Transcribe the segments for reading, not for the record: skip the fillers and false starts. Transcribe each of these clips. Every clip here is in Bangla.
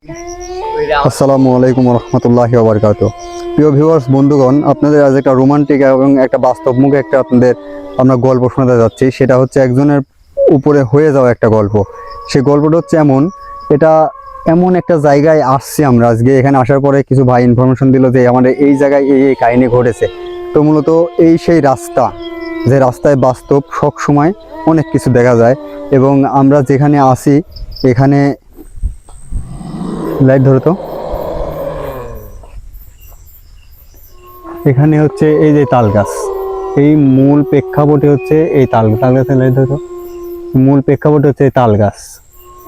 আসসালামু আলাইকুম রহমতুল্লাহি ওয়া বারাকাতুহু। প্রিয় ভিউয়ার্স বন্ধুগণ, আপনাদের আজ একটা রোমান্টিক এবং একটা বাস্তবমুখী আমরা গল্প শোনাতে যাচ্ছি। সেটা হচ্ছে একজনের উপরে হয়ে যাওয়া একটা গল্প। সেই গল্পটা হচ্ছে এমন একটা জায়গায় আসছি আমরা আজকে। এখানে আসার পরে কিছু ভাই ইনফরমেশন দিল যে আমাদের এই জায়গায় এই কাহিনী ঘটেছে। তো মূলত এই সেই রাস্তা, যে রাস্তায় বাস্তব সব সময় অনেক কিছু দেখা যায়। এবং আমরা যেখানে আসি এখানে লাইট ধরো তো, এখানে হচ্ছে এই যে তাল গাছ, এই মূল প্রেক্ষাপটে হচ্ছে এই তাল গাছের লাইট ধরো। মূল প্রেক্ষাপটে হচ্ছে এই তাল গাছ।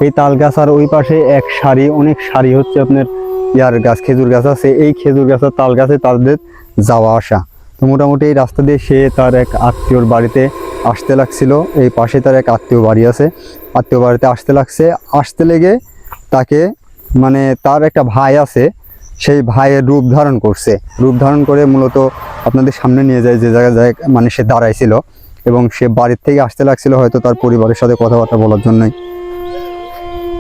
এই তাল গাছ আর ওই পাশে অনেক সারি হচ্ছে আপনার গাছ, খেজুর গাছ আছে। এই খেজুর গাছ আর তাল গাছে তাদের যাওয়া আসা। তো মোটামুটি এই রাস্তা দিয়ে সে তার এক আত্মীয়র বাড়িতে আসতে লাগছিল। এই পাশে তার এক আত্মীয় বাড়ি আছে, আত্মীয় বাড়িতে আসতে লেগে তাকে তার একটা ভাই আছে, সেই ভাইয়ের রূপ ধারণ করে মূলত আপনাদের সামনে নিয়ে যায় যে জায়গায় সে দাঁড়াইছিল। এবং সে বাড়ির থেকে আসতে লাগছিল হয়তো তার পরিবারের সাথে কথাবার্তা বলার জন্যই।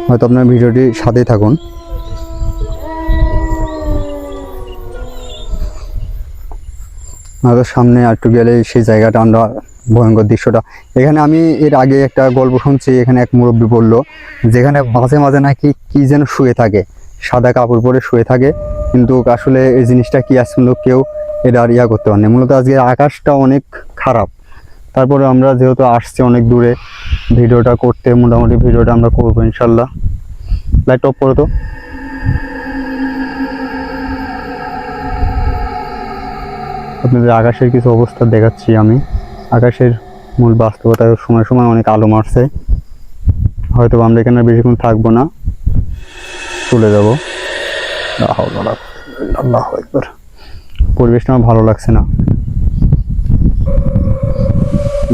হয়তো আপনার ভিডিওটি সাথেই থাকুন। হয়তো সামনে একটু গেলে সেই জায়গাটা আমরা ভয়ঙ্কর দৃশ্যটা। এখানে আমি এর আগে একটা গল্প শুনছি, এখানে এক মুরব্বী বলল যেখানে মাঝে মাঝে নাকি কি যেন শুয়ে থাকে, সাদা কাপড় পরে শুয়ে থাকে। কিন্তু আসলে এই জিনিসটা কি আসলে কেউ এটা আর করতে পারেনি। মূলত আজকে আকাশটা অনেক খারাপ। তারপরে আমরা যেহেতু আসছি অনেক দূরে, ভিডিওটা করতে মোটামুটি ভিডিওটা আমরা করবো ইনশাল্লাহ। লাইট অফ করো তো। আপনাদের আকাশের কিছু অবস্থা দেখাচ্ছি আমি। আকাশের মূল বাস্তবতা, সময় সময় অনেক আলো মারছে। হয়তো আমরা এখানে বেশিক্ষণ থাকবো না, চলে যাব। পরিবেশটা আমার ভালো লাগছে না।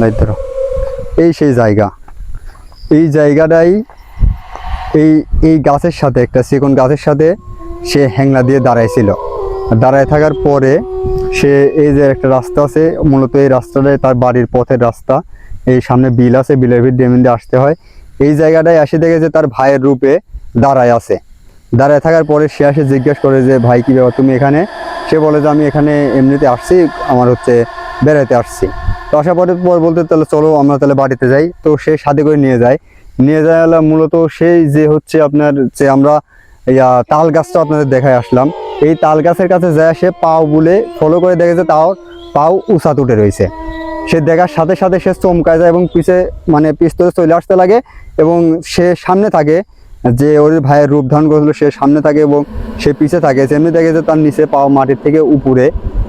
লাইট ধরো। এই সেই জায়গা, এই জায়গাটাই এই গাছের সাথে, একটা চিকন গাছের সাথে সে হ্যাংলা দিয়ে দাঁড়াইছিল। দাঁড়ায় থাকার পরে সে এই যে একটা রাস্তা আছে, মূলত এই রাস্তাটাই তার বাড়ির পথের রাস্তা। এই সামনে বিল আছে, বিলের ভিতর দিয়ে আসতে হয়। এই জায়গাটায় আসে দেখে যে তার ভাইয়ের রূপে দাঁড়ায় থাকার পরে সে আসে জিজ্ঞেস করে যে ভাই কি ব্যাপার তুমি এখানে? সে বলে যে আমি এখানে এমনিতে আসছি, আমার বেড়াইতে আসছি। তো আসার পরে বলতে তাহলে চলো আমরা তাহলে বাড়িতে যাই। তো সে সাথে করে নিয়ে যায় মূলত সেই যে আপনার যে আমরা তাল গাছটা আপনাদের দেখায় আসলাম। এই তাল গাছের কাছে যায়, সে পাও বলে ফলো করে দেখে যে তাও পাও উঁচা তুটে রয়েছে। সে দেখার সাথে সাথে সে চমকায় যায় এবং পিছ ধরে চলে আসতে লাগে। এবং সে সামনে থাকে, যে ওর ভাইয়ের রূপ ধারণ করেছিল সে সামনে থাকে এবং সে পিছে থাকে। যেমনি দেখে যে তার নিচে পাও মাটির থেকে উপরে।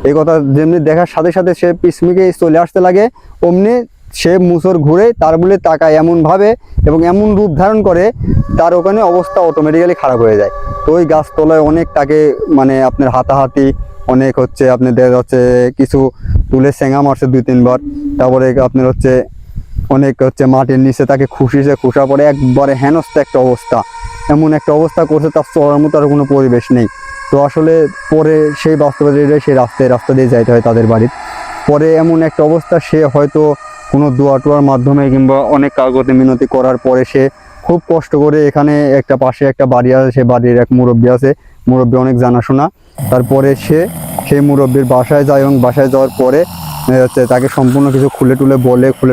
এই কথা যেমনি দেখার সাথে সাথে সে পিছমিকে চলে আসতে লাগে, অমনি সে মুসর ঘুরে তার বলে তাকায় এমনভাবে এবং এমন রূপ ধারণ করে তার ওখানে অবস্থা অটোমেটিক্যালি খারাপ হয়ে যায়। তো ওই গাছতলায় অনেক তাকে আপনার হাতাহাতি অনেক আপনি দেখা যাচ্ছে কিছু তুলে সেঙা মারছে 2-3 বার। তারপরে আপনার অনেক মাটির নিচে তাকে খুশার পরে একবারে হেনস্থা একটা অবস্থা, এমন একটা অবস্থা করছে তার চলার মতো আর কোনো পরিবেশ নেই। তো আসলে পরে সেই বাস্তবতা সেই রাস্তা দিয়ে যাইতে হয় তাদের বাড়ির। পরে এমন একটা অবস্থা, সে হয়তো কোনো দোয়ার মাধ্যমে কিংবা অনেক কাগজে মিনতি করার পরে সে খুব কষ্ট করে এখানে একটা পাশে একটা বাড়ি আছে, সে বাড়ির এক মুরব্বী আছে, মুরব্বী অনেক জানাশোনা। তারপরে সে সেই মুরব্বীর বাসায় যায় এবং বাসায় যাওয়ার পরে তাকে সম্পূর্ণ কিছু খুলে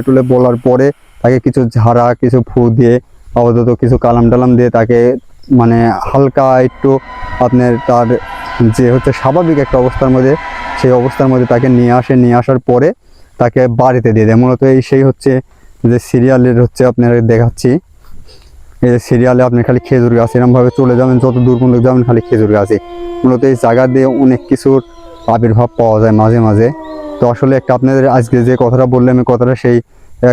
টুলে বলার পরে তাকে কিছু ঝাড়া, কিছু ফু দিয়ে, আপাতত কিছু কালাম টালাম দিয়ে তাকে হালকা একটু আপনার তার যে স্বাভাবিক একটা অবস্থার মধ্যে, সেই অবস্থার মধ্যে তাকে নিয়ে আসার পরে তাকে বাড়িতে দিয়ে দেয়। মূলত এই সেই যে সিরিয়ালের আপনার দেখাচ্ছি, এই সিরিয়ালে আপনি খালি খেজুর গাছ এরমভাবে চলে যাবেন, যত দূর পর্যন্ত যাবেন খালি খেজুর গাছে। মূলত এই জায়গা দিয়ে অনেক কিছুর আবির্ভাব পাওয়া যায় মাঝে মাঝে। তো আসলে একটা আপনাদের আজকে যে কথাটা বললাম, এই কথাটা সেই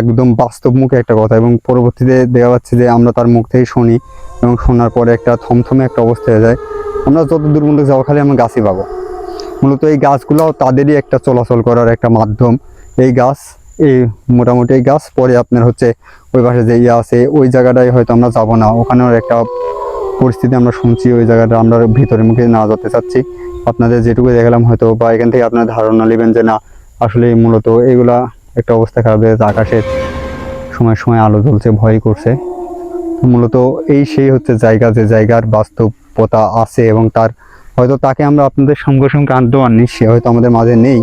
একদম বাস্তব মুখে একটা কথা। এবং পরবর্তীতে দেখা যাচ্ছে যে আমরা তার মুখ থেকেই শুনি এবং শোনার পরে একটা থমথমে একটা অবস্থা হয়ে যায়। আমরা যত দূর পর্যন্ত যাবো খালি আমরা গাছই পাবো। মূলত এই গাছগুলো তাদেরই একটা চলাচল করার একটা মাধ্যম। এই গাছ, এই মোটামুটি এই গাছ পরে আপনার ওই পাশে যে আছে ওই জায়গাটায় হয়তো আমরা যাব না, ওখানেও একটা পরিস্থিতি আমরা শুনছি। ওই জায়গাটা আমরা ভিতরের মুখে না যেতে চাচ্ছি। আপনাদের যেটুকু দেখালাম হয়তো বা এখান থেকে আপনার ধারণা নেবেন যে না আসলে মূলত এইগুলা একটা অবস্থা খারাপ হয়ে যাচ্ছে। আকাশের সময় আলো জ্বলছে, ভয় করছে। মূলত এই সেই জায়গা, যে জায়গার বাস্তব প্রাপ্যতা আছে এবং তার হয়তো তাকে আমরা আপনাদের সঙ্গে সঙ্গে আনতে পারিনি, সে হয়তো আমাদের মাঝে নেই,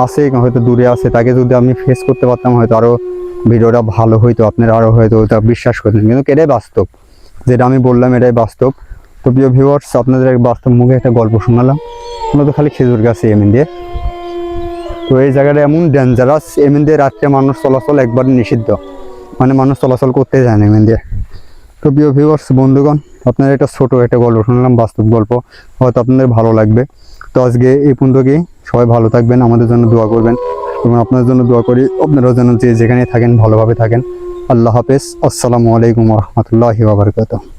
আছে হয়তো দূরে আছে, তাকে যদি আমি ফেস করতে পারতাম হয়তো আরও ভিডিওটা ভালো হইতো, আপনারা আরও হয়তো ওটা বিশ্বাস করতেন। কিন্তু এটাই বাস্তব, যেটা আমি বললাম এটাই বাস্তব। তো প্রিয় ভিউয়ার্স, আপনাদের এক বাস্তব মুখে একটা গল্প শোনালাম। আমরা তো খালি খেজুর গাছে এমন দিয়ে, তো এই জায়গাটা এমন ডেঞ্জারাস, এমন দিয়ে রাত্রে মানুষ চলাচল একবার নিষিদ্ধ, মানে মানুষ চলাচল করতে যায় না এমন দিয়ে। তো প্রিয় ভিউয়ার্স বন্ধুগণ, আপনারা একটা ছোটো একটা গল্প শুনলাম, বাস্তব গল্প, হয়তো আপনাদের ভালো লাগবে। তো আজকে এই পর্যন্তই, সবাই ভালো থাকবেন, আমাদের জন্য দোয়া করবেন এবং আপনাদের জন্য দোয়া করি আপনারা যেন যে যেখানে থাকেন ভালোভাবে থাকেন। আল্লাহ হাফেজ, আসসালামু আলাইকুম রহমতুল্লাহি ওয়া বারাকাতুহু।